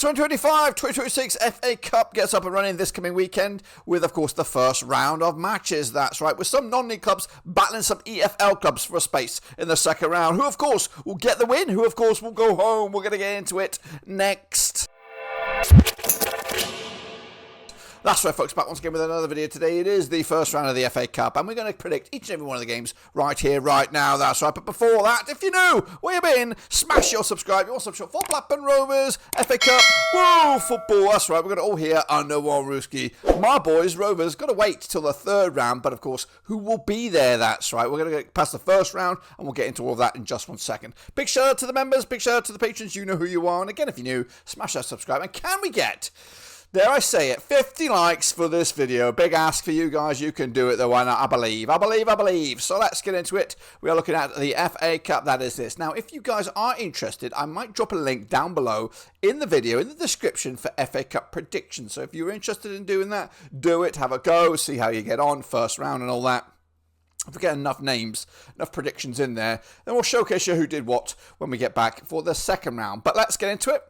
2025-2026 FA Cup gets up and running this coming weekend with, of course, the first round of matches. That's right, with some non-league clubs battling some EFL clubs for a space in the second round, who, of course, will get the win, who, of course, will go home. We're going to get into it next. That's right, folks, back once again with another video today. It is the first round of the FA Cup, and we're going to predict each and every one of the games right here, right now. That's right, but before that, if you're new, where you been, smash your subscribe. You want some short for Blackburn Rovers, FA Cup, woo, football. That's right, we're going to all hear under one Rooski. My boys, Rovers, got to wait till the third round, but of course, who will be there? That's right, we're going to get past the first round, and we'll get into all of that in just 1 second. Big shout out to the members, big shout out to the patrons. You know who you are, and again, if you're new, smash that subscribe. And can we get, dare I say it, 50 likes for this video? Big ask for you guys. You can do it though. Why not? I believe. So let's get into it. We are looking at the FA Cup. That is this. Now, if you guys are interested, I might drop a link down below in the video, in the description, for FA Cup predictions. So if you're interested in doing that, do it. Have a go. See how you get on. First round and all that. If we get enough names, enough predictions in there, then we'll showcase you who did what when we get back for the second round. But let's get into it.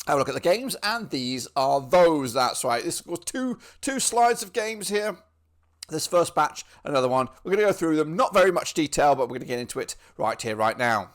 Have a look at the games, and these are those. That's right. This was two slides of games here. This first batch, another one. We're going to go through them. Not very much detail, but we're going to get into it right here, right now.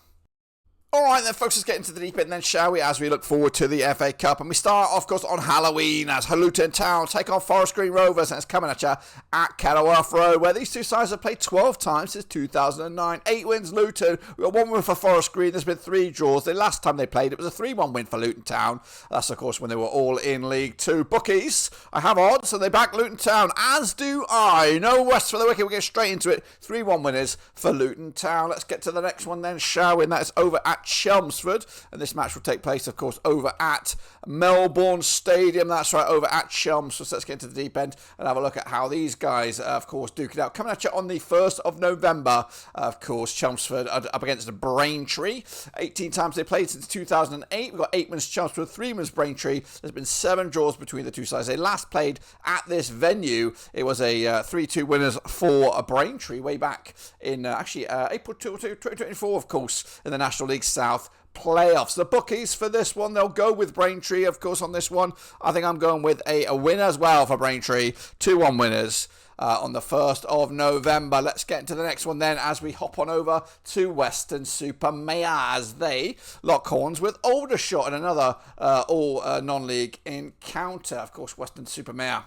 Alright then, folks, let's get into the deep end then, shall we, as we look forward to the FA Cup. And we start, of course, on Halloween as Luton Town take on Forest Green Rovers, and it's coming at you at Kenilworth Road, where these two sides have played 12 times since 2009. 8 wins Luton. We got 1 win for Forest Green. There's been 3 draws. The last time they played, it was a 3-1 win for Luton Town. That's, of course, when they were all in League 2. Bookies, I have odds, and they back Luton Town, as do I. No rest for the wicked. We'll get straight into it. 3-1 winners for Luton Town. Let's get to the next one then, shall we? And that is over at Chelmsford, and this match will take place, of course, over at Melbourne Stadium. That's right, over at Chelmsford. So let's get into the deep end and have a look at how these guys, of course, duke it out. Coming at you on the 1st of November, of course, Chelmsford up against Braintree. 18 times they played since 2008. We've got 8 wins Chelmsford, 3 wins Braintree. There's been 7 draws between the two sides. They last played at this venue. It was a 3-2 winners for Braintree way back in April 2024, of course, in the National League South playoffs. The bookies for this one, they'll go with Braintree, of course, on this one. I think I'm going with a win as well for Braintree. 2-1 winners on the 1st of November. Let's get into the next one then, as we hop on over to Weston-super-Mare, as they lock horns with Aldershot in another all non-league encounter. Of course, Weston-super-Mare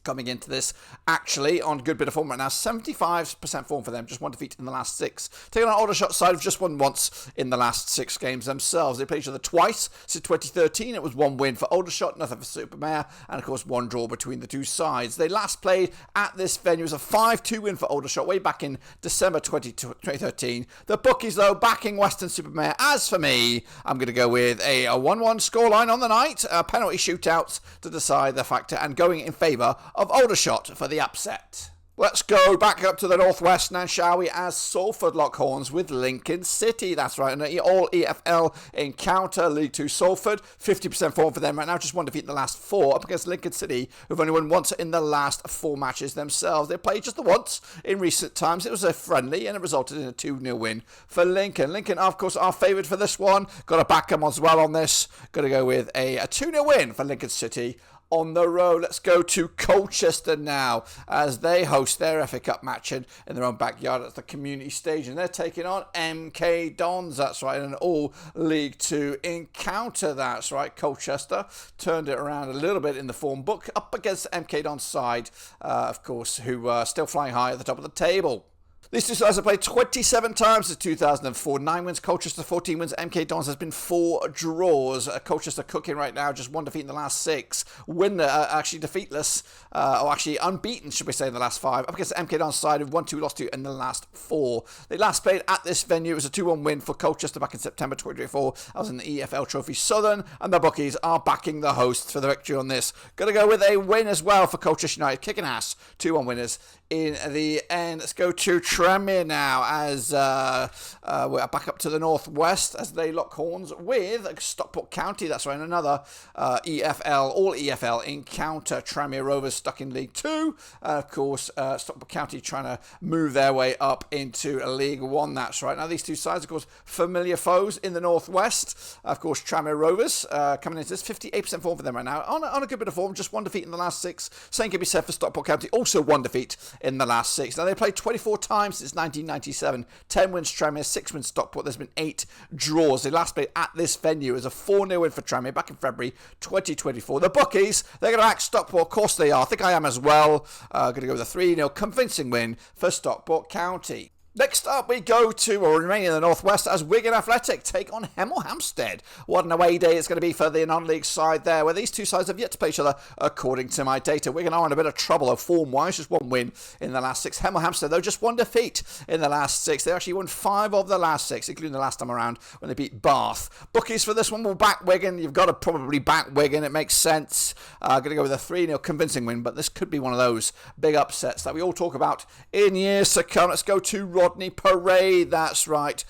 coming into this actually on a good bit of form right now. 75% form for them, just 1 defeat in the last 6. Taking on Aldershot side, have just won once in the last 6 games themselves. They played each other twice since 2013. It was 1 win for Aldershot, nothing for Super-Mare, and of course 1 draw between the two sides. They last played at this venue. It was a 5-2 win for Aldershot way back in December 2013. The bookies, though, backing Weston-super-Mare. As for me, I'm going to go with a 1-1 scoreline on the night, penalty shootouts to decide the factor, and going in favour of Aldershot for the upset. Let's go back up to the northwest now, shall we, as Salford lock horns with Lincoln City. That's right, an all EFL encounter. League 2 Salford, 50% form for them right now, just 1 defeat in the last 4 up against Lincoln City, who've only won once in the last 4 matches themselves. They played just the once in recent times. It was a friendly, and it resulted in a 2-0 win for Lincoln. Lincoln, of course, are favoured for this one. Got to back them as well on this. Got to go with a 2-0 win for Lincoln City on the road. Let's go to Colchester now, as they host their FA Cup match in their own backyard at the community stage, and they're taking on MK Dons. That's right, an all League 2 encounter. That's right, Colchester turned it around a little bit in the form book up against the MK Dons side, of course, who are still flying high at the top of the table. These two sides have played 27 times since 2004. 9 wins Colchester, 14 wins. MK Dons has been 4 draws. Colchester cooking right now, just 1 defeat in the last 6. Winner, actually defeatless, or actually unbeaten, should we say, in the last 5. Up against the MK Dons side, who've 1-2, lost 2 in the last 4. They last played at this venue. It was a 2-1 win for Colchester back in September 2024. That was in the EFL Trophy Southern, and the bookies are backing the hosts for the victory on this. Going to go with a win as well for Colchester United, kicking ass. 2-1 winners in the end. Let's go to Tranmere now as we're back up to the northwest as they lock horns with Stockport County. That's right, another EFL, all EFL encounter. Tranmere Rovers stuck in League 2. Of course, Stockport County trying to move their way up into League 1. That's right. Now, these two sides, of course, familiar foes in the northwest. Of course, Tranmere Rovers coming into this 58% form for them right now. On a good bit of form, just one defeat in the last 6. Same can be said for Stockport County, also one defeat in the last 6. Now, they played 24 times since 1997. 10 wins Tranmere, 6 wins Stockport. There's been 8 draws. They last played at this venue as a 4-0 win for Tranmere back in February 2024. The bookies, they're going to back Stockport. Of course they are. I think I am as well. Going to go with a 3-0 convincing win for Stockport County. Next up, we go to, or remaining in the northwest, as Wigan Athletic take on Hemel Hempstead. What an away day it's going to be for the non-league side there, where these two sides have yet to play each other, according to my data. Wigan are in a bit of trouble form-wise, just one win in the last 6. Hemel Hempstead, though, just one defeat in the last 6. They actually won 5 of the last 6, including the last time around when they beat Bath. Bookies for this one will back Wigan. You've got to probably back Wigan. It makes sense. Going to go with a 3-0 convincing win, but this could be one of those big upsets that we all talk about in years to come. Let's go to Rodney Parade, that's right,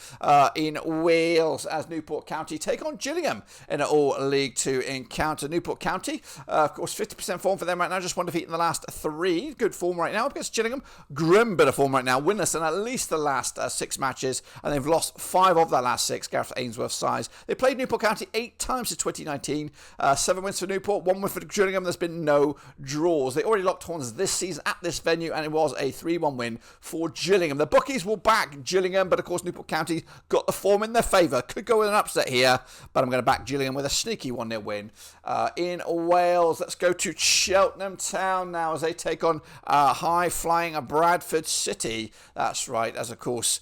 in Wales, as Newport County take on Gillingham in an all-League 2 encounter. Newport County, of course, 50% form for them right now, just one defeat in the last 3. Good form right now against Gillingham. Grim bit of form right now, winless in at least the last 6 matches, and they've lost 5 of their last 6, Gareth Ainsworth's size. They played Newport County 8 times in 2019, 7 wins for Newport, 1 win for Gillingham. There's been no draws. They already locked horns this season at this venue, and it was a 3-1 win for Gillingham. The bookies will back Gillingham, but of course Newport County got the form in their favour. Could go with an upset here, but I'm going to back Gillingham with a sneaky 1-0 win. In Wales, let's go to Cheltenham Town now as they take on high-flying Bradford City. That's right, as of course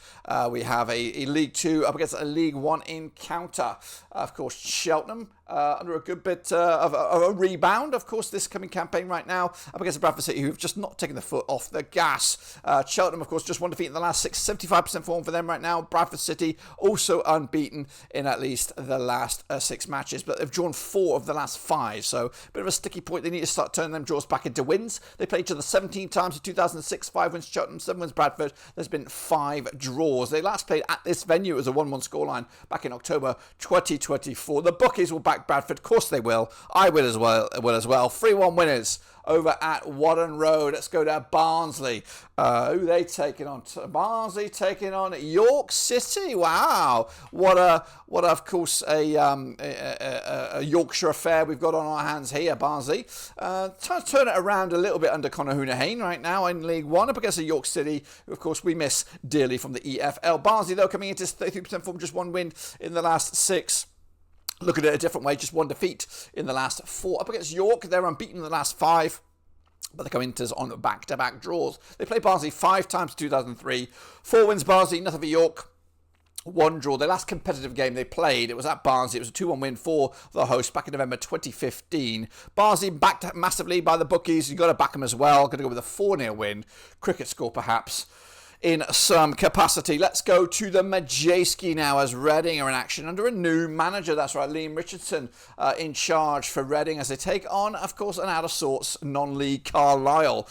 we have a League 2 up against a League 1 encounter. Of course, Cheltenham under a good bit of a rebound, of course, this coming campaign right now up against Bradford City, who've just not taken the foot off the gas. Cheltenham, of course, just one defeat in the last 6, 75% form for them right now. Bradford City also unbeaten in at least the last 6 matches, but they've drawn 4 of the last 5, so a bit of a sticky point. They need to start turning them draws back into wins. They played each other 17 times in 2006, 5 wins Cheltenham, 7 wins Bradford. There's been 5 draws. They last played at this venue as a 1-1 scoreline back in October 2024. The bookies will back Bradford. Of course they will. I will as well. 3-1 winners over at Wadden Road. Let's go to Barnsley. Who they taking on? Barnsley taking on York City. Wow, what of course a Yorkshire affair we've got on our hands here. Barnsley trying to turn it around a little bit under Conor Hoonahane right now in League 1 up against York City, who of course we miss dearly from the EFL. Barnsley though coming into 33% form, just 1 win in the last 6. Look at it a different way, just 1 defeat in the last 4. Up against York, they're unbeaten in the last 5. But they come into on back-to-back draws. They played Barnsley 5 times in 2003. 4 wins Barnsley, nothing for York. 1 draw. Their last competitive game they played, it was at Barnsley. It was a 2-1 win for the host back in November 2015. Barnsley backed massively by the bookies. You've got to back them as well. Going to go with a 4-0 win. Cricket score, perhaps, in some capacity. Let's go to the Madejski now as Reading are in action under a new manager. That's right, Liam Richardson in charge for Reading as they take on, of course, an out-of-sorts non-league Carlisle.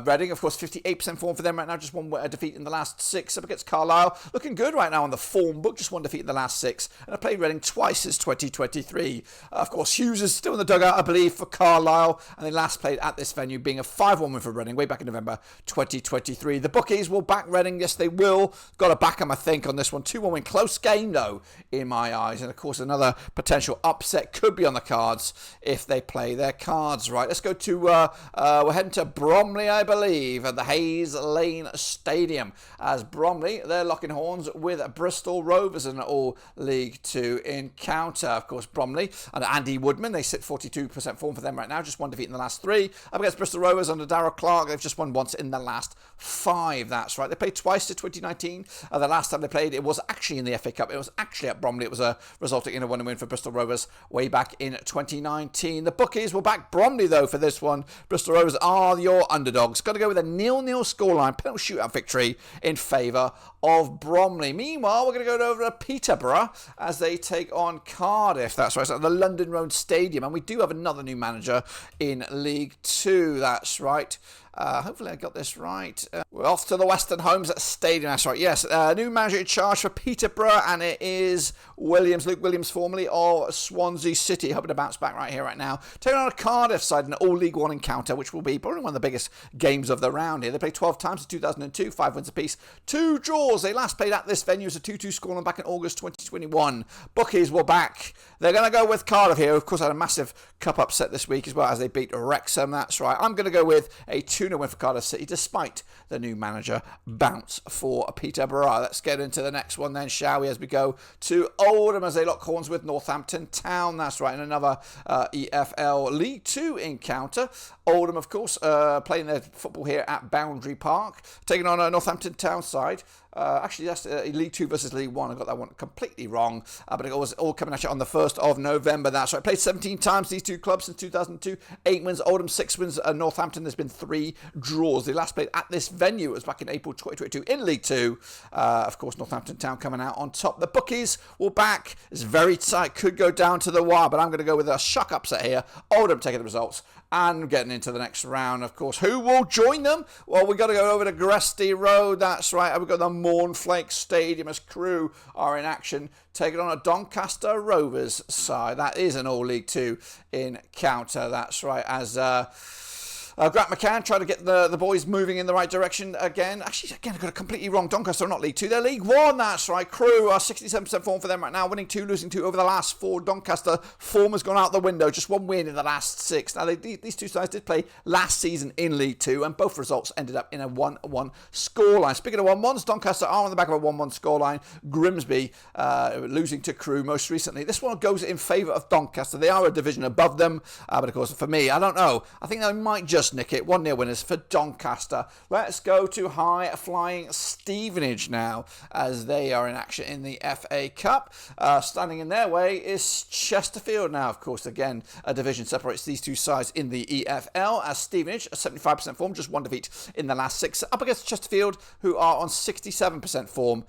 Reading, of course, 58% form for them right now, just 1 defeat in the last 6 up against Carlisle. Looking good right now on the form book, just 1 defeat in the last 6. And I played Reading twice since 2023. Of course, Hughes is still in the dugout, I believe, for Carlisle, and they last played at this venue, being a 5-1 win for Reading way back in November 2023. The bookies will back Reading, yes they will. Got to back them, I think, on this one. 2-1 win, close game though in my eyes, and of course another potential upset could be on the cards if they play their cards right. Let's go to we're heading to Bromley, I believe, at the Hayes Lane Stadium as Bromley, they're locking horns with Bristol Rovers in an all League 2 encounter. Of course, Bromley under Andy Woodman, they sit 42% form for them right now, just 1 defeat in the last 3. Up against Bristol Rovers under Darrell Clark, they've just won once in the last 5. That's right. They played twice in 2019. The last time they played, it was actually in the FA Cup. It was actually at Bromley. It was resulting in a 1-win for Bristol Rovers way back in 2019. The bookies will back Bromley, though, for this one. Bristol Rovers are your underdogs. Got to go with a 0-0 scoreline, penalty shootout victory in favour of Bromley. Meanwhile, we're going to go over to Peterborough as they take on Cardiff. That's right, it's at the London Road Stadium. And we do have another new manager in League 2. That's right. Hopefully I got this right. We're off to the Western Homes Stadium. That's right. Yes, new manager in charge for Peterborough, and it is Luke Williams, formerly of Swansea City, hoping to bounce back right here, right now. Taking on a Cardiff side in an all League One encounter, which will be probably one of the biggest games of the round here. They played 12 times in 2002, 5 wins apiece, 2 draws. They last played at this venue as a 2-2 scoreline back in August 2021. Bookies were back. They're going to go with Cardiff here. Of course, had a massive cup upset this week as well as they beat Wrexham. That's right. I'm going to go with a 2-0 win for Cardiff City, despite the new manager bounce for Peterborough. Let's get into the next one then, shall we, as we go to Oldham as they lock horns with Northampton Town. That's right, in another EFL League 2 encounter. Oldham, of course, playing their football here at Boundary Park, taking on a Northampton Town side. Actually, that's League 2 versus League 1. I got that one completely wrong, but it was all coming at you on the 1st of November. That's right. Played 17 times, these two clubs, since 2002. 8 wins, Oldham 6 wins. Northampton, there's been 3 draws. They last played at this venue. It was back in April 2022 in League 2. Of course, Northampton Town coming out on top. The bookies will back. It's very tight. Could go down to the wire, but I'm going to go with a shock upset here. Oldham taking the results and getting into the next round, of course. Who will join them? Well, we've got to go over to Gresty Road. That's right. We've got the Mornflake Stadium as Crewe are in action, taking on a Doncaster Rovers side. That is an all League 2 encounter. That's right. As Grant McCann trying to get the boys moving in the right direction again. Actually, again, I got it completely wrong. Doncaster are not League 2, they're League 1. That's right. Crewe are 67% form for them right now, winning 2, losing 2 over the last 4. Doncaster form has gone out the window. Just 1 win in the last 6. Now, these two sides did play last season in League 2, and both results ended up in a 1-1 scoreline. Speaking of 1-1s, Doncaster are on the back of a 1-1 scoreline. Grimsby losing to Crewe most recently. This one goes in favour of Doncaster. They are a division above them, but of course, for me, I don't know. I think they might just nick it. 1-0 winners for Doncaster. Let's go to high-flying Stevenage now, as they are in action in the FA Cup. Standing in their way is Chesterfield now. Of course, again, a division separates these two sides in the EFL, as Stevenage, a 75% form, just 1 defeat in the last 6, up against Chesterfield, who are on 67% form,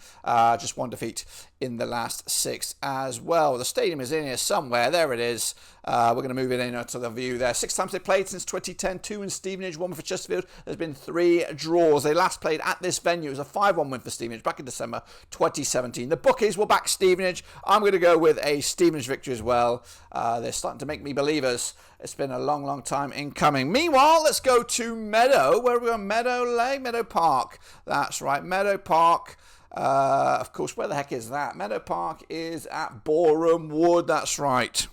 just 1 defeat in the last 6 as well. The stadium is in here somewhere. There it is. We're going to move it in to the view there. 6 times they played since 2010. 2 in Stevenage, 1 for Chesterfield. There's been 3 draws. They last played at this venue. It was a 5-1 win for Stevenage back in December 2017. The bookies will back Stevenage. I'm going to go with a Stevenage victory as well. They're starting to make me believers. It's been a long, long time in coming. Meanwhile, let's go to Meadow. Where are we on? Meadow Park. That's right, Meadow Park. Of course, where the heck is that? Meadow Park is at Boreham Wood. That's right.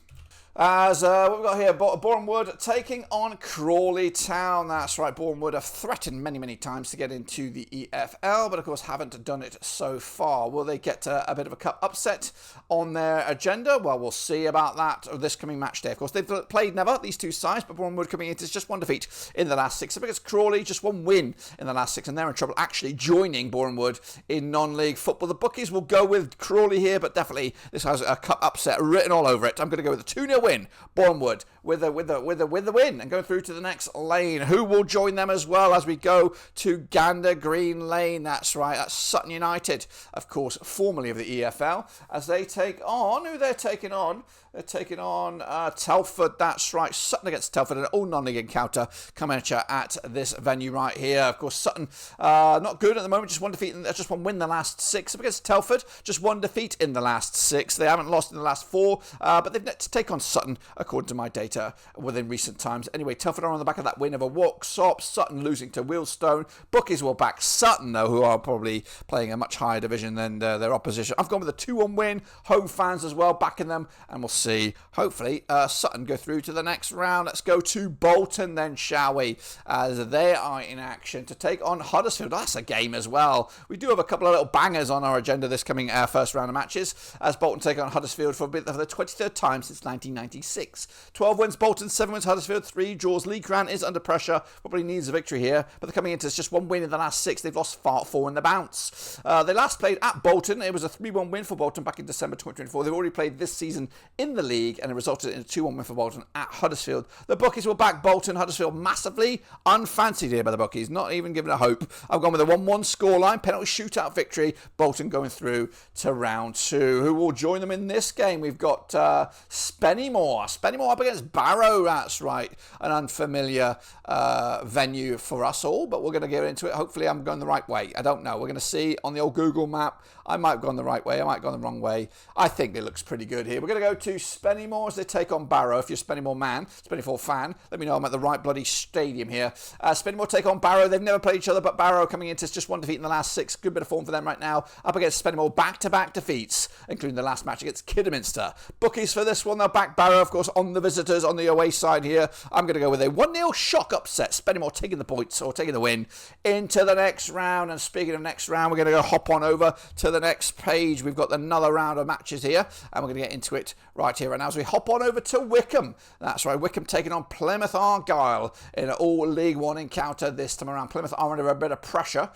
As what we've got here, Boreham Wood taking on Crawley Town. That's right, Boreham Wood have threatened many, many times to get into the EFL, but of course haven't done it so far. Will they get a bit of a cup upset on their agenda? Well, we'll see about that this coming match day. Of course, they've played never, these two sides, but Boreham Wood coming into just 1 defeat in the last 6. So against Crawley, just 1 win in the last 6, and they're in trouble actually joining Boreham Wood in non-league football. The bookies will go with Crawley here, but definitely this has a cup upset written all over it. I'm going to go with a 2-0 win. Boreham Wood with the win and going through to the next lane. Who will join them as well as we go to Gander Green Lane? That's right, that's Sutton United, of course, formerly of the EFL, as they take on, who they're taking on? They're taking on Telford. That's right, Sutton against Telford, an all non-league encounter coming at you at this venue right here. Of course, Sutton not good at the moment, just 1 defeat, just 1 win in the last 6. Up against Telford, just 1 defeat in the last 6. They haven't lost in the last 4, but they've yet to take on Sutton, according to my data, within recent times. Anyway, Telford are on the back of that win of a walk-sop. Sutton losing to Wealdstone. Bookies will back Sutton, though, who are probably playing a much higher division than their opposition. I've gone with a 2-1 win. Home fans as well, backing them, and we'll see. Hopefully, Sutton go through to the next round. Let's go to Bolton then, shall we? As they are in action to take on Huddersfield. That's a game as well. We do have a couple of little bangers on our agenda this coming first round of matches, as Bolton take on Huddersfield for the 23rd time since 1996. 12 wins Bolton, 7 wins Huddersfield, 3 draws. Lee Grant is under pressure, probably needs a victory here, but they're coming into just 1 win in the last 6. They've lost 4 in the bounce. They last played at Bolton. It was a 3-1 win for Bolton back in December 2024. They've already played this season in in the league, and it resulted in a 2-1 win for Bolton at Huddersfield. The bookies will back Bolton. Huddersfield massively unfancied here by the bookies, not even given a hope. I've gone with a 1-1 scoreline, penalty shootout victory. Bolton going through to round 2. Who will join them in this game? We've got Spennymoor. Spennymoor up against Barrow. That's right, an unfamiliar venue for us all, but we're going to get into it. Hopefully I'm going the right way. I don't know. We're going to see on the old Google map. I might have gone the right way. I might have gone the wrong way. I think it looks pretty good here. We're going to go to Spennymoor as they take on Barrow. If you're a Spennymoor man, Spennymoor fan, let me know I'm at the right bloody stadium here. Spennymoor take on Barrow. They've never played each other, but Barrow coming into just 1 defeat in the last 6. Good bit of form for them right now. Up against Spennymoor, back-to-back defeats, including the last match against Kidderminster. Bookies for this one, they'll back Barrow, of course, on the visitors, on the away side here. I'm going to go with a 1-0 shock upset. Spennymoor taking the points, or taking the win, into the next round. And speaking of next round, we're going to go hop on over to the next page. We've got another round of matches here, and we're going to get into it right here right now as we hop on over to Wycombe. That's right, Wycombe taking on Plymouth Argyle in an all League One encounter this time around. Plymouth are under a bit of pressure.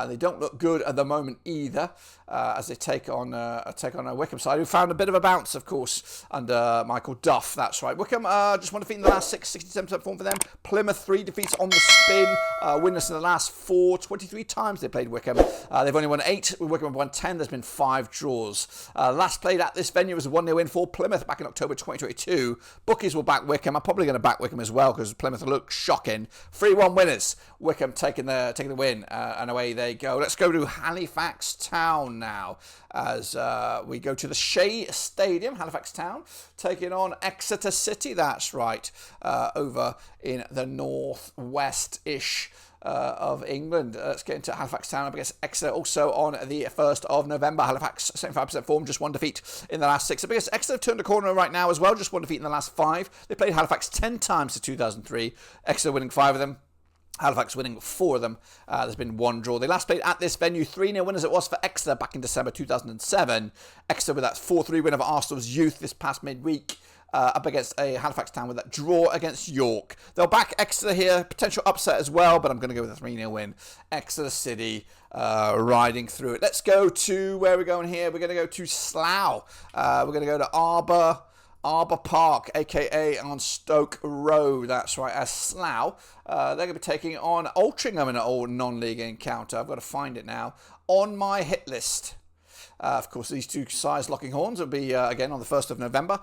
They don't look good at the moment either, as they take on a Wycombe side who found a bit of a bounce, of course, under Michael Duff. That's right. Wycombe just 1 defeat in the last 6, 67% form for them. Plymouth 3 defeats on the spin, winless in the last 4, 23 times they played Wycombe. They've only won 8. Wycombe have won 10. There's been 5 draws. Last played at this venue was a 1-0 win for Plymouth back in October 2022. Bookies will back Wycombe. I'm probably going to back Wycombe as well because Plymouth look shocking. 3-1 winners. Wycombe taking the win, and away they go. Let's go to Halifax Town now as we go to the Shea Stadium. Halifax Town taking on Exeter City. That's right, over in the northwest-ish of England. Let's get into Halifax Town up against Exeter also on the 1st of November. Halifax 75% form, just 1 defeat in the last 6. Up against Exeter, turned a corner right now as well, just 1 defeat in the last 5. They played Halifax 10 times to 2003. Exeter winning 5 of them. Halifax winning 4 of them. There's been 1 draw. They last played at this venue, 3-0 winners it was for Exeter back in December 2007. Exeter with that 4-3 win over Arsenal's Youth this past midweek. Up against a Halifax Town with that draw against York. They'll back Exeter here, potential upset as well, but I'm going to go with a 3-0 win. Exeter City riding through it. Let's go to where we're going here. We're going to go to Slough. We're going to go to Arbour Park, aka on Stoke Road. That's right, as Slough. They're going to be taking on Altrincham in an old non-league encounter. I've got to find it now. On my hit list. Of course, these two sides locking horns will be, again, on the 1st of November.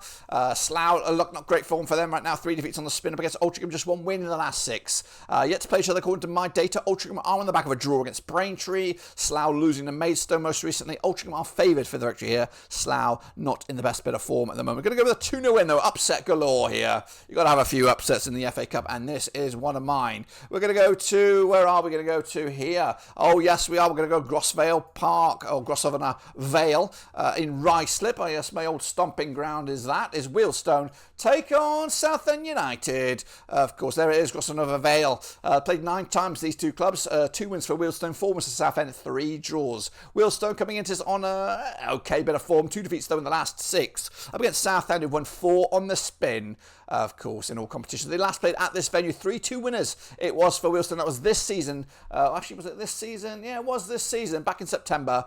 Slough, not great form for them right now. 3 defeats on the spin up against Altrincham, just 1 win in the last 6. Yet to play each other according to my data. Altrincham are on the back of a draw against Braintree. Slough losing to Maidstone most recently. Altrincham are favoured for the victory here. Slough not in the best bit of form at the moment. Going to go with a 2-0 win, though. Upset galore here. You've got to have a few upsets in the FA Cup, and this is one of mine. We're going to go to, where are we going to go to here? Oh, yes, we are. We're going to go Grosvale Park, or Grosvenor Vale. In Ruislip, I guess my old stomping ground is Wealdstone take on Southend United. Of course, there it is, Grosvenor Vale. Played 9 times these two clubs, 2 wins for Wealdstone, 4 wins for Southend, 3 draws. Wealdstone coming into this on a okay bit of form, 2 defeats though in the last 6. Up against Southend, who won 4 on the spin. Of course, in all competitions. They last played at this venue, 3-2 winners. It was for Wealdstone. That was this season. Actually, was it this season? Yeah, it was this season, back in September,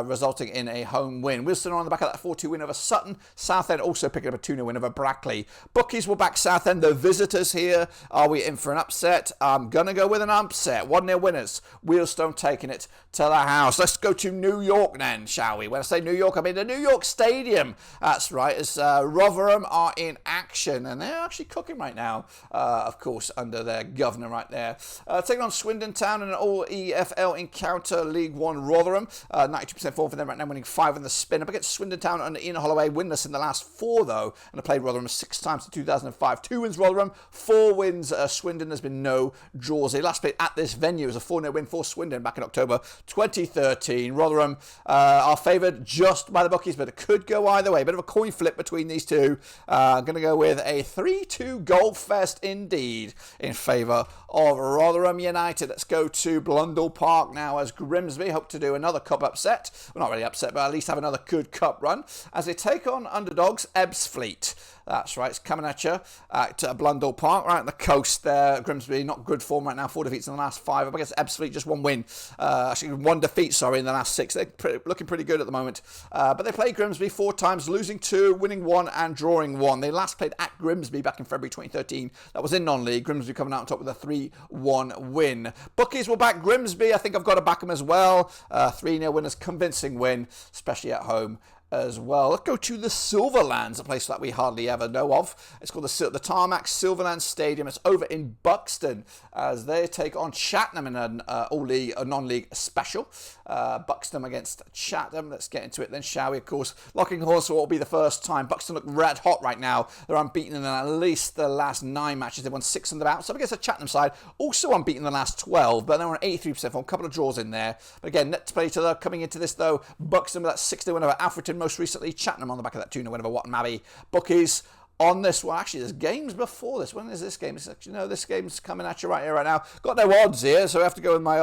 resulting in a home win. Wealdstone are on the back of that 4-2 win over Sutton. Southend also picking up a 2-0 win over Brackley. Bookies will back Southend, the visitors here. Are we in for an upset? I'm going to go with an upset. 1-0 winners. Wealdstone taking it to the house. Let's go to New York then, shall we? When I say New York, I mean the New York Stadium. That's right, as Rotherham are in action. And they're actually cooking right now, of course, under their governor right there. Taking on Swindon Town in an all-EFL encounter, League One Rotherham. 92% form for them right now, winning 5 in the spin. Up against Swindon Town under Ian Holloway, winless in the last 4, though. And they played Rotherham 6 times in 2005. 2 wins Rotherham, 4 wins Swindon. There's been no draws. They last played at this venue as a 4-0 win for Swindon back in October 2013. Rotherham are favoured just by the bookies, but it could go either way. A bit of a coin flip between these two. I'm going to go with a 3-2 goal fest indeed in favour of Rotherham United. Let's go to Blundell Park now as Grimsby hope to do another cup upset. Well, not really upset, but at least have another good cup run as they take on underdogs Ebbsfleet. That's right, it's coming at you at Blundell Park, right on the coast there. Grimsby, not good form right now, 4 defeats in the last 5. Up against Ebbsfleet, just 1 win. Actually, 1 defeat, sorry, in the last 6. They're looking pretty good at the moment. But they played Grimsby 4 times, losing 2, winning 1 and drawing 1. They last played at Grimsby back in February 2013. That was in non-league. Grimsby coming out on top with a 3-1 win. Bookies will back Grimsby. I think I've got to back them as well. 3-0 winners, convincing win, especially at home as well. Let's go to the Silverlands, a place that we hardly ever know of. It's called the Tarmac Silverlands Stadium. It's over in Buxton as they take on Cheltenham in a non-league special. Buxton against Cheltenham. Let's get into it then, shall we? Of course, locking horse will be the first time. Buxton look red hot right now. They're unbeaten in at least the last 9 matches. They've won 6 on the bounce. Up against the Cheltenham side, also unbeaten in the last 12, but they're on 83% form. A couple of draws in there. But again, net to play each other. Coming into this though, Buxton with that 6-0 win over Alfreton most recently. Cheltenham on the back of that 2-0 win over Watton Abbey. Bookies on this one. Actually, there's games before this. When is this game? It's actually, no, this game's coming at you right here, right now. Got no odds here, so I have to go with my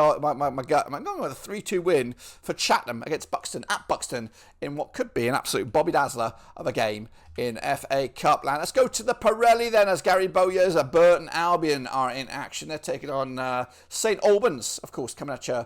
gut. I'm going with a 3-2 win for Cheltenham against Buxton at Buxton in what could be an absolute Bobby Dazzler of a game in FA Cup land. Let's go to the Pirelli then, as Gary Bowyer's Burton Albion are in action. They're taking on St Albans, of course, coming at you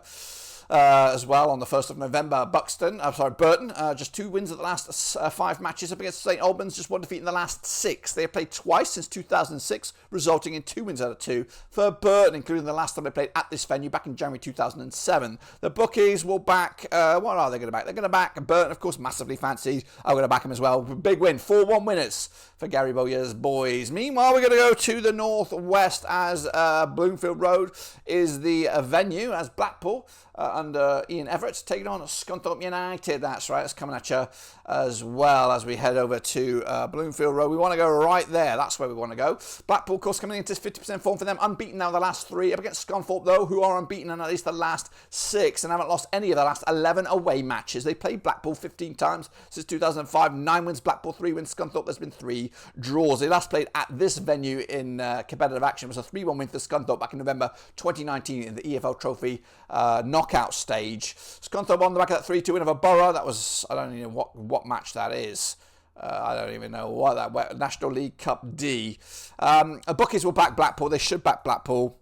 as well on the 1st of November. Burton, just 2 wins at the last 5 matches up against St Albans, just 1 defeat in the last 6. They have played twice since 2006, resulting in 2 wins out of 2 for Burton, including the last time they played at this venue back in January 2007. The bookies will back, what are they going to back? They're going to back Burton, of course, massively fancied. I'm going to back him as well. Big win, 4-1 winners for Gary Bowyer's boys. Meanwhile, we're going to go to the northwest as Bloomfield Road is the venue, as Blackpool under Ian Everett taking on Scunthorpe United. That's right, it's coming at you as well as we head over to Bloomfield Road. We want to go right there. That's where we want to go. Blackpool, of course, coming into 50% form for them. Unbeaten now the last 3. Up against Scunthorpe, though, who are unbeaten in at least the last 6 and haven't lost any of the last 11 away matches. They played Blackpool 15 times since 2005. 9 wins, Blackpool 3 wins. Scunthorpe, there's been 3 draws. They last played at this venue in competitive action. It was a 3-1 win for Scunthorpe back in November 2019 in the EFL Trophy knockout stage. Scunthorpe on the back of that 3-2 win over Borough. That was, I don't even know what match that is. I don't even know what that National League Cup D. Bookies will back Blackpool. They should back Blackpool.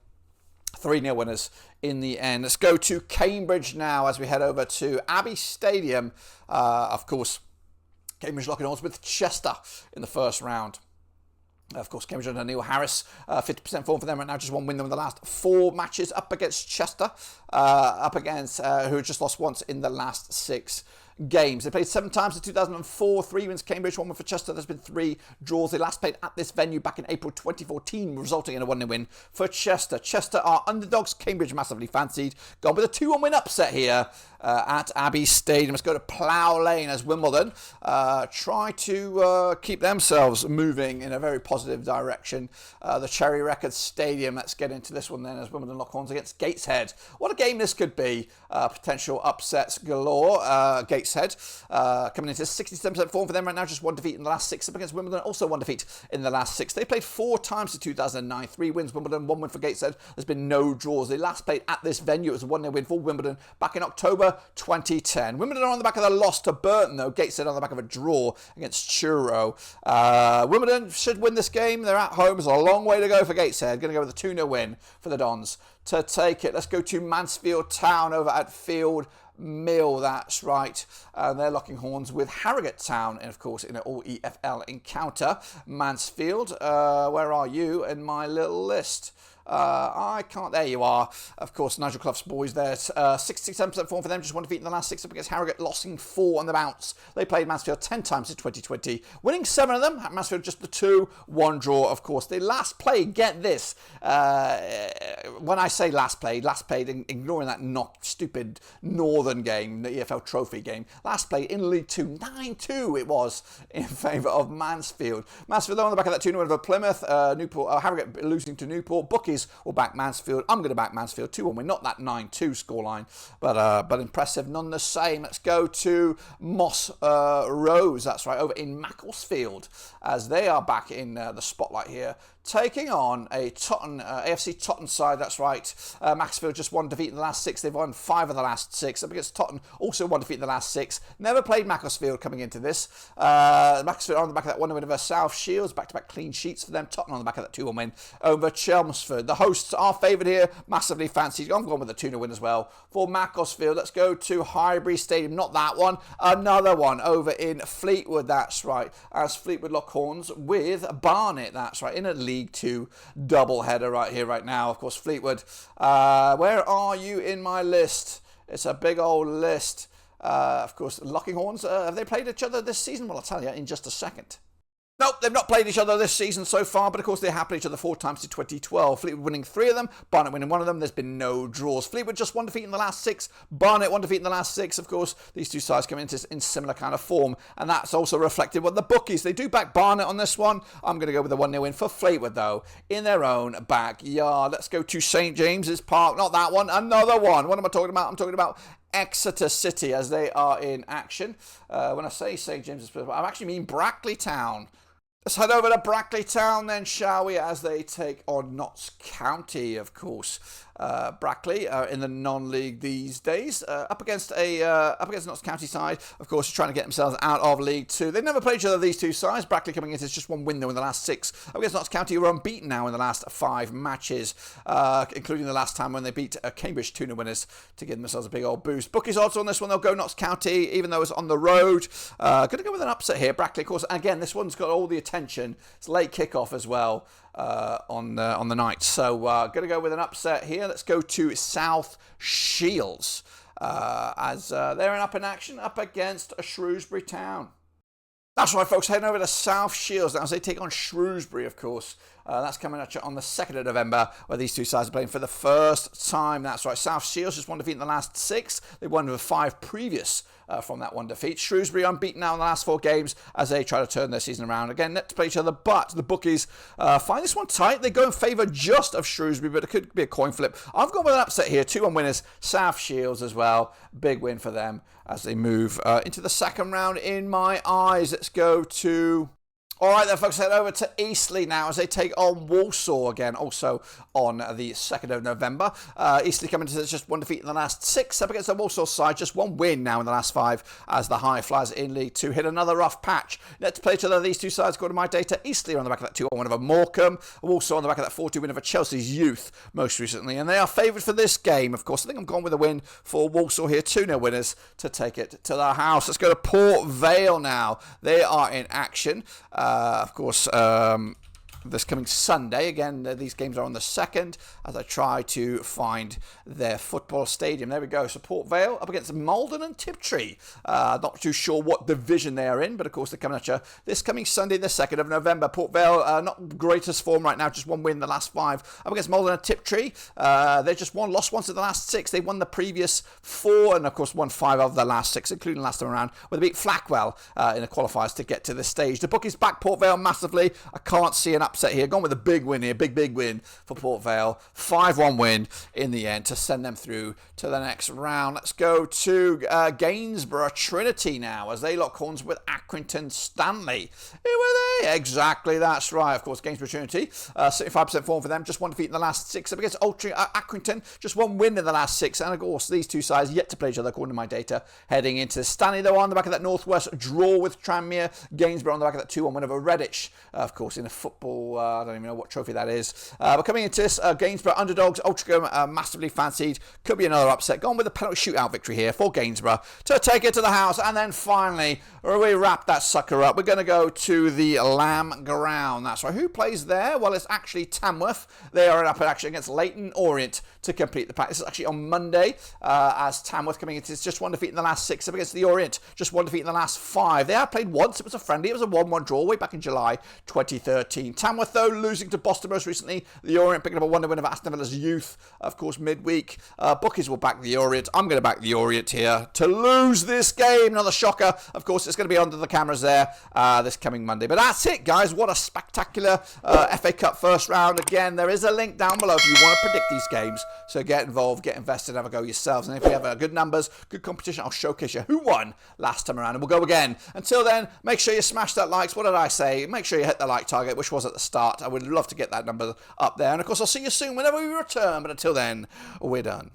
3-0 winners in the end. Let's go to Cambridge now as we head over to Abbey Stadium. Of course, Cambridge locking horns with Chester in the first round. Of course, Cambridge under Neil Harris, 50% form for them right now, just 1 win them in the last 4 matches up against Chester, who just lost once in the last 6 games. They played 7 times in 2004, 3 wins Cambridge, 1 win for Chester. There's been 3 draws. They last played at this venue back in April 2014, resulting in a 1-0 win for Chester. Chester are underdogs. Cambridge massively fancied. Gone with a 2-1 win upset here at Abbey Stadium. Let's go to Plough Lane as Wimbledon try to keep themselves moving in a very positive direction. The Cherry Records Stadium. Let's get into this one then as Wimbledon lock horns against Gateshead. What a game this could be. Potential upsets galore. Gateshead coming into 67% form for them right now, just 1 defeat in the last 6 up against Wimbledon, also 1 defeat in the last 6. They played 4 times in 2009, 3 wins Wimbledon, 1 win for Gateshead. There's been no draws. They last played at this venue. It was a 1-0 win for Wimbledon back in October 2010. Wimbledon are on the back of the loss to Burton though. Gateshead on the back of a draw against Truro. Wimbledon should win this game. They're at home. There's a long way to go for Gateshead. Going to go with a 2-0 win for the Dons to take it. Let's go to Mansfield Town over at Field Mill, that's right. They're locking horns with Harrogate Town, and of course in an all-EFL encounter. Mansfield, where are you in my little list? I can't. There you are. Of course, Nigel Clough's boys there. 67% form for them. Just 1 defeat in the last 6 up against Harrogate, losing 4 on the bounce. They played Mansfield 10 times in 2020, winning 7 of them. Mansfield just the 2-1 draw, of course. They last played, get this, when I say last played, ignoring that stupid Northern game, the EFL Trophy game. Last played in League 2, 9-2 it was in favour of Mansfield. Mansfield, though, on the back of that 2-0 over Plymouth. Harrogate losing to Newport. Bookies bookies will back Mansfield. I'm going to back Mansfield 2-1 win, not that 9-2 scoreline, but impressive none the same. Let's go to Moss Rose, that's right, over in Macclesfield, as they are back in the spotlight here, taking on a AFC Tottenham side, that's right. Macclesfield just one defeat in the last 6. They've won 5 of the last 6. Up against Tottenham, also one defeat in the last 6. Never played Macclesfield coming into this. Macclesfield are on the back of that 1-win over South Shields. Back-to-back clean sheets for them. Tottenham on the back of that 2-1 win over Chelmsford. The hosts are favoured here. Massively fancied. I'm going with a 2-0 win as well for Macclesfield. Let's go to Highbury Stadium. Not that one. Another one over in Fleetwood, that's right. As Fleetwood lock horns with Barnet, that's right. In a League 2 double-header right here, right now. Of course, Fleetwood. Where are you in my list? It's a big old list. Of course, locking horns. Have they played each other this season? Well, I'll tell you in just a second. Nope, they've not played each other this season so far, but of course they have played each other 4 times in 2012. Fleetwood winning 3 of them, Barnet winning 1 of them. There's been no draws. Fleetwood just 1 defeat in the last 6, Barnet 1 defeat in the last 6. Of course, these two sides come into in similar kind of form, and that's also reflected with the bookies. They do back Barnet on this one. I'm going to go with a 1-0 win for Fleetwood, though, in their own backyard. Let's go to St James's Park. Not that one, another one. What am I talking about? I'm talking about Exeter City as they are in action. When I say St James's Park, I actually mean Brackley Town. Let's head over to Brackley Town then, shall we, as they take on Notts County, of course. Brackley in the non-league these days, up against Notts County side, of course, trying to get themselves out of League 2. They've never played each other, these two sides. Brackley coming into just 1 win though in the last 6. Up against Notts County, who are unbeaten now in the last 5 matches, including the last time when they beat Cambridge 2-0 winners to give themselves a big old boost. Bookies odds on this one, they'll go Notts County, even though it's on the road. Going to go with an upset here. Brackley, of course, again, this one's got all the attention. It's late kickoff as well. On the night. So going to go with an upset here. Let's go to South Shields as they're up in action up against Shrewsbury Town. That's right, folks, heading over to South Shields now as they take on Shrewsbury, of course. That's coming at you on the 2nd of November, where these two sides are playing for the first time. That's right, South Shields just 1 defeat in the last 6. They won with 5 previous from that 1 defeat. Shrewsbury unbeaten now in the last 4 games as they try to turn their season around. Again, net to play each other, but the bookies find this one tight. They go in favour just of Shrewsbury, but it could be a coin flip. I've gone with an upset here. 2-1 winners, South Shields as well. Big win for them as they move into the 2nd round in my eyes. Let's go to... All right, then, folks, head over to Eastleigh now as they take on Walsall again, also on the 2nd of November. Eastleigh coming to just 1 defeat in the last 6 up against the Walsall side, just 1 win now in the last 5 as the High Flyers in League 2 hit another rough patch. Let's play each other. These two sides, according to my data, Eastleigh on the back of that 2-1 win over Morecambe, Walsall on the back of that 4-2 win over Chelsea's Youth most recently, and they are favoured for this game, of course. I think I'm going with a win for Walsall here, 2-0 winners to take it to the house. Let's go to Port Vale now. They are in action. Of course, this coming Sunday. Again, these games are on the 2nd as I try to find their football stadium. There we go. So Port Vale up against Maldon and Tiptree. Not too sure what division they are in, but of course they're coming at you this coming Sunday, the 2nd of November. Port Vale, not greatest form right now, just 1 win in the last 5. Up against Maldon and Tiptree. They just lost once in the last 6. They won the previous 4 and of course won 5 of the last 6, including last time around, where they beat Flackwell in the qualifiers to get to this stage. The bookies back Port Vale massively. I can't see an upset here. Gone with a big win here, big win for Port Vale. 5-1 win in the end to send them through to the next round. Let's go to Gainsborough Trinity now as they lock horns with Accrington Stanley. Who are they? Exactly, that's right. Of course, Gainsborough Trinity, 75% form for them, just 1 defeat in the last 6 up against Accrington, just 1 win in the last 6. And of course, these two sides yet to play each other according to my data. Heading into Stanley, though, on the back of that Northwest draw with Tranmere. Gainsborough on the back of that 2-1 win over Redditch, of course, in a football. I don't even know what trophy that is. But coming into this, Gainsborough underdogs, Ultra massively fancied. Could be another upset. Gone with a penalty shootout victory here for Gainsborough to take it to the house. And then finally, we wrap that sucker up. We're going to go to the Lamb Ground. That's right. Who plays there? Well, it's actually Tamworth. They are up in action against Leighton Orient to complete the pack. This is actually on Monday as Tamworth coming into this. Just 1 defeat in the last 6 up against the Orient. Just 1 defeat in the last 5. They have played once. It was a friendly. It was a 1-1 draw way back in July 2013. Tamworth, though, losing to Boston most recently. The Orient picking up a 1-0 win over Aston Villa's youth, of course, midweek. Bookies will back the Orient. I'm going to back the Orient here to lose this game. Another shocker. Of course, it's going to be under the cameras there this coming Monday. But that's it, guys. What a spectacular FA Cup first round. Again, there is a link down below if you want to predict these games. So get involved, get invested, have a go yourselves. And if we have good numbers, good competition, I'll showcase you who won last time around. And we'll go again. Until then, make sure you smash that likes. What did I say? Make sure you hit the like target, which was at the start. I would love to get that number up there. And of course, I'll see you soon whenever we return. But until then, we're done.